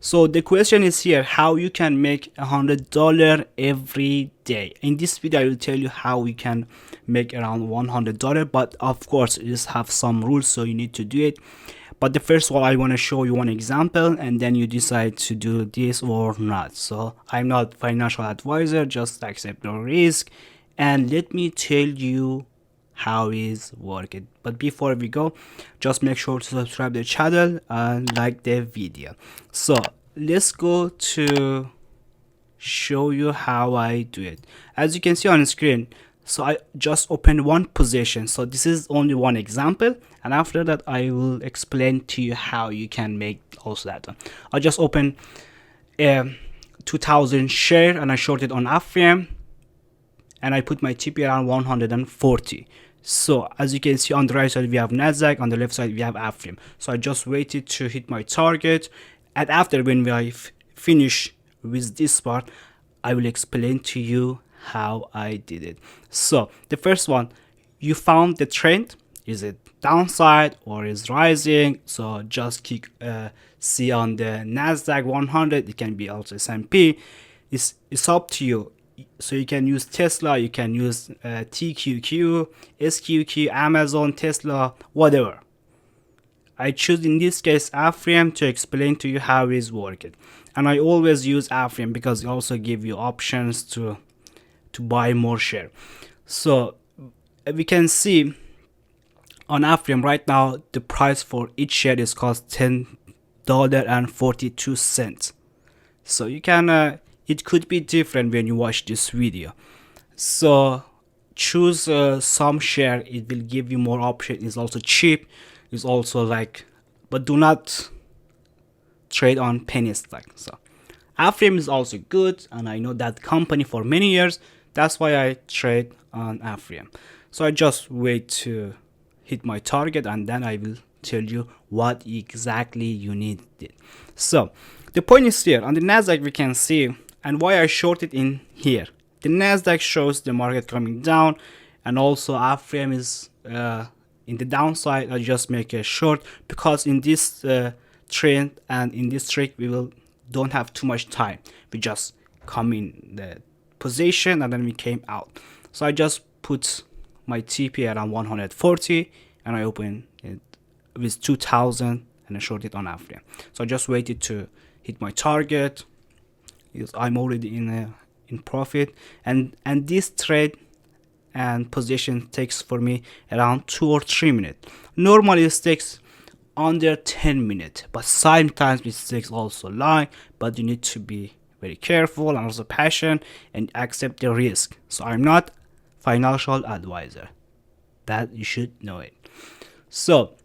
So the question is here, how you can make $100 every day. In this video I will tell you how you can make around $100, but of course it just have some rules, so you need to do it. But the first one, I want to show you one example, and then you decide to do this or not. So I'm not financial advisor, just accept the risk, and let me tell you how is working. But before we go, just make sure to subscribe the channel and like the video. So let's go to show you how I do it. As you can see on the screen, so I just opened one position, so this is only one example, and after that I will explain to you how you can make also that one. I just opened 2000 share and I shorted on Afrium, and I put my TP around 140. So as you can see, on the right side we have Nasdaq, on the left side we have Afrium. So I just waited to hit my target, and after when we finish with this part, I will explain to you how I did it. So the first one, you found the trend, is it downside or is rising? So just click see on the Nasdaq 100, it can be also S&P. It's up to you. So you can use Tesla, you can use TQQ, SQQ, Amazon, Tesla, whatever. I choose in this case Afrium to explain to you how it is working, and I always use Afrium because it also give you options to buy more share. So we can see on Afrium right now the price for each share is cost $10.42. so you can it could be different when you watch this video. So choose some share, it will give you more option. It's also cheap, it's also like, but do not trade on penny stock. So Afrium is also good, and I know that company for many years, that's why I trade on Afrium. So I just wait to hit my target, and then I will tell you what exactly you need. So the point is here on the Nasdaq we can see, and why I shorted in here. The Nasdaq shows the market coming down, and also Afrium is in the downside. I just make a short because in this trend and in this trick we don't have too much time. We just come in the position and then we came out. So I just put my TP around 140 and I open it with 2000 and I short it on Afrium. So I just waited to hit my target. I'm already in profit, and this trade and position takes for me around 2 or 3 minutes. Normally it takes under 10 minutes, but sometimes it takes also long, but you need to be very careful and also patient and accept the risk. So I'm not financial advisor, that you should know it. So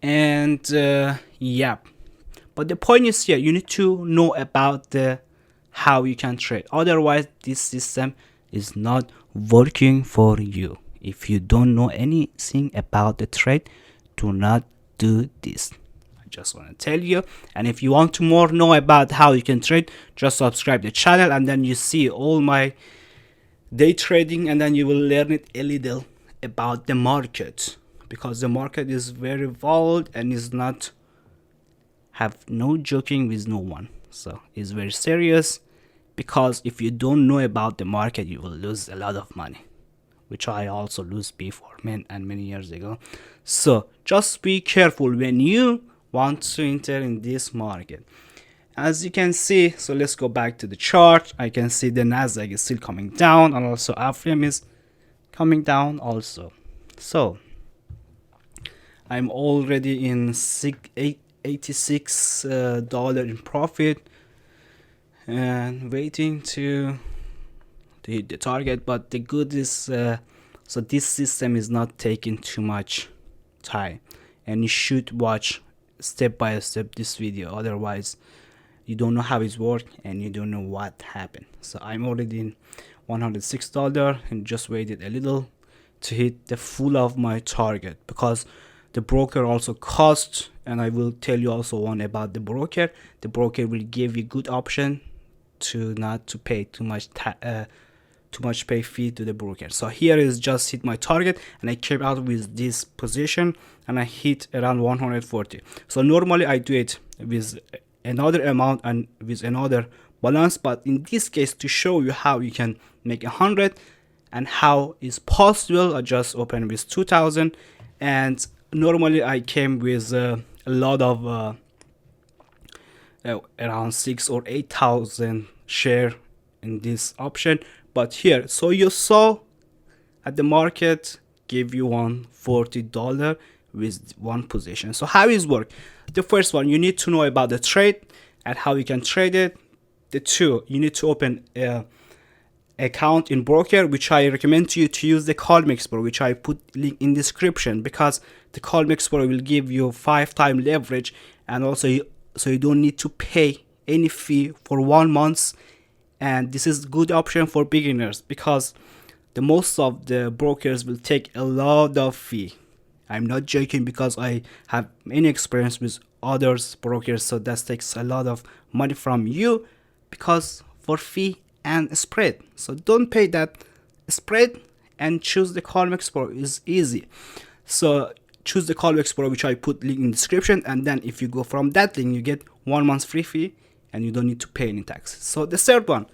and yeah, but the point is here, you need to know about the how you can trade, otherwise this system is not working for you. If you don't know anything about the trade, do not do this. I just want to tell you. And if you want to more know about how you can trade, just subscribe the channel, and then you see all my day trading, and then you will learn it a little about the market, because the market is very volatile and is not have no joking with no one. So it's very serious, because if you don't know about the market, you will lose a lot of money, which I also lose before many years ago. So just be careful when you want to enter in this market. As you can see, so let's go back to the chart. I can see the Nasdaq is still coming down, and also Afrium is coming down also. So I'm already in $86 in profit and waiting to hit the target. But the good is so this system is not taking too much time, and you should watch step by step this video, otherwise you don't know how it's work and you don't know what happened. So I'm already in $106 and just waited a little to hit the full of my target, because the broker also costs, and I will tell you also one about the broker. The broker will give you good option to not to pay too much pay fee to the broker. So here is just hit my target, and I came out with this position and I hit around 140. So normally I do it with another amount and with another balance. But in this case, to show you how you can make 100 and how is possible, I just open with 2000, and normally I came with a lot of around 6 or 8,000 share in this option. But here, so you saw at the market give you $140 with one position. So how is work? The first one, you need to know about the trade and how you can trade it. The two, you need to open a account in broker, which I recommend to you to use the Colmex Pro, which I put link in description, because the Colmex Pro will give you 5x leverage, and also so you don't need to pay any fee for 1 month. And this is good option for beginners, because the most of the brokers will take a lot of fee. I'm not joking, because I have many experience with others brokers, so that takes a lot of money from you because for fee and spread. So don't pay that spread and choose the Colmex Pro. Is easy. So choose the Colmex Pro, which I put link in description, and then if you go from that link, you get 1 month free fee and you don't need to pay any tax. So the third one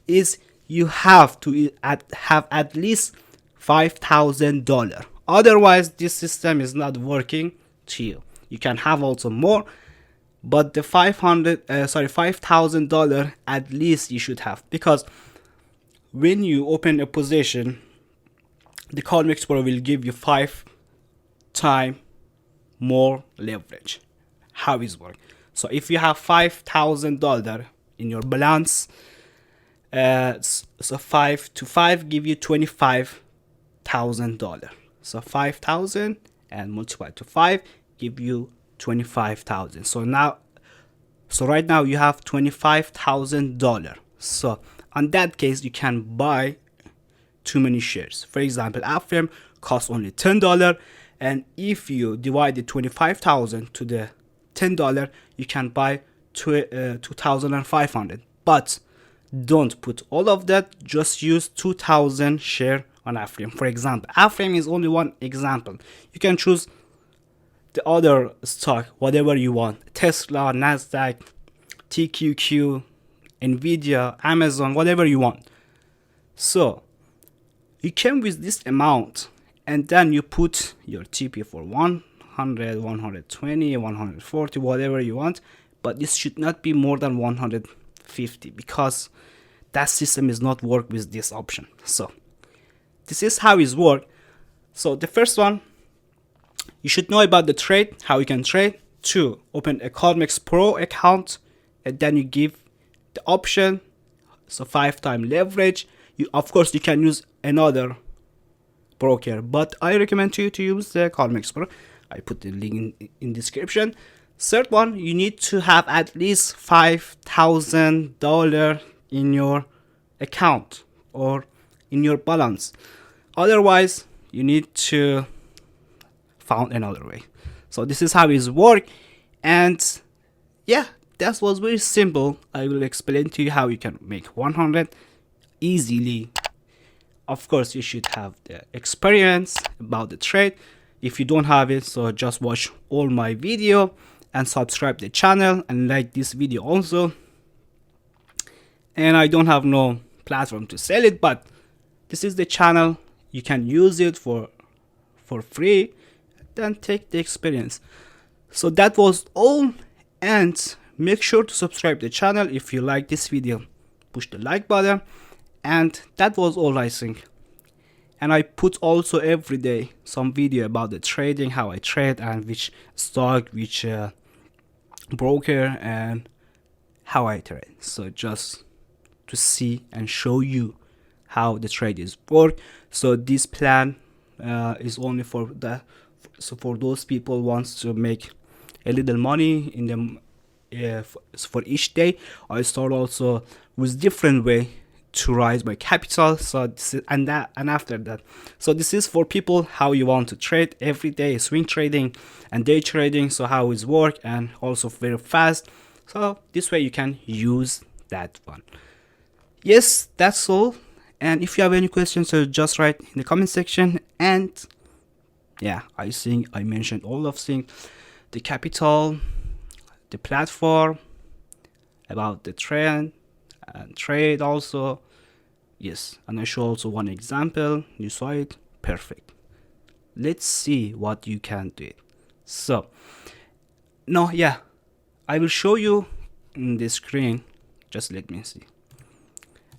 is you have to have at least $5,000. Otherwise, this system is not working to you. You can have also more, but the $5,000 at least you should have, because when you open a position, the Colmex Pro will give you 5 times more leverage. How is work? So if you have $5,000 in your balance, so 5 to 5 give you $25,000. So 5,000 and multiply to 5 give you 25,000. So right now you have $25,000. So on that case, you can buy too many shares. For example, Affirm costs only $10, and if you divide the 25,000 to the $10, you can buy 2,500. But don't put all of that. Just use 2,000 share on Affirm. For example, Affirm is only one example. You can choose the other stock, whatever you want: Tesla, Nasdaq, TQQ, Nvidia, Amazon, whatever you want. So you came with this amount, and then you put your TP for 100, 120, 140, whatever you want. But this should not be more than 150, because that system is not work with this option. So this is how it works. So the first one, you should know about the trade, how you can trade. 2, open a Colmex Pro account, and then you give the option, so 5 times leverage. Of course, you can use another broker, but I recommend you to use the Colmex Pro. I put the link in description. Third one, you need to have at least $5,000 in your account or in your balance. Otherwise, you need to find another way. So this is how it works, and yeah, that was very simple. I will explain to you how you can make 100 easily. Of course, you should have the experience about the trade. If you don't have it, so just watch all my video and subscribe the channel and like this video also. And I don't have no platform to sell it, but this is the channel. You can use it for free, then take the experience. So that was all, and make sure to subscribe the channel. If you like this video, push the like button. And that was all, I think. And I put also every day some video about the trading, how I trade, and which stock, which broker, and how I trade. So just to see and show you how the trade is work. So this plan is only for those people wants to make a little money in them for each day. I start also with different way to raise my capital. So this is, and after that, so this is for people how you want to trade every day, swing trading and day trading. So how it work, and also very fast. So this way you can use that one. Yes, that's all. And if you have any questions, so just write in the comment section. And yeah, I think I mentioned all of things: the capital, the platform, about the trend and trade also. Yes, and I show also one example. You saw it. Perfect. Let's see what you can do it. So no, yeah, I will show you in the screen. Just let me see.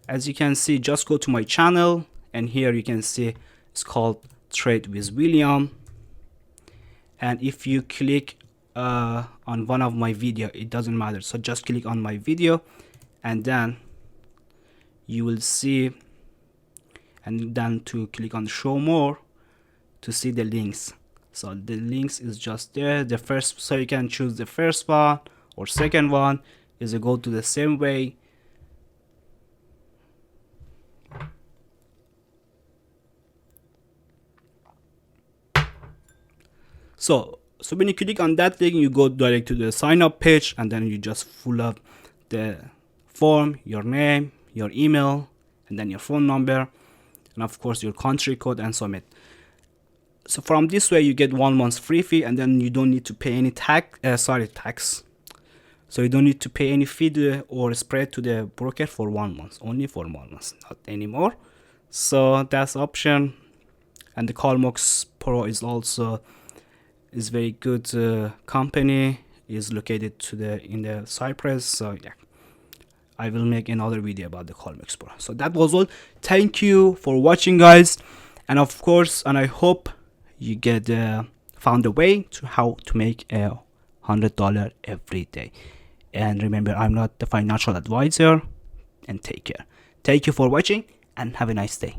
As you can see, just go to my channel, and here you can see it's called Trade with William. And if you click on one of my video, it doesn't matter, so just click on my video, and then you will see, and then to click on show more to see the links. So the links is just there, the first, so you can choose the first one or second one, is a go to the same way. So when you click on that link, you go direct to the sign up page, and then you just fill up the form, your name, your email, and then your phone number, and of course your country code, and submit. So from this way you get 1 month free fee, and then you don't need to pay any tax. So you don't need to pay any fee or spread to the broker for 1 month, only for 1 month, not anymore. So that's option. And the Colmex Pro is also is very good company, is located in the Cyprus. So yeah, I will make another video about the Colmex Pro. So that was all. Thank you for watching, guys, and of course, and I hope you get found a way to how to make $100 every day. And remember, I'm not the financial advisor, and take care. Thank you for watching and have a nice day.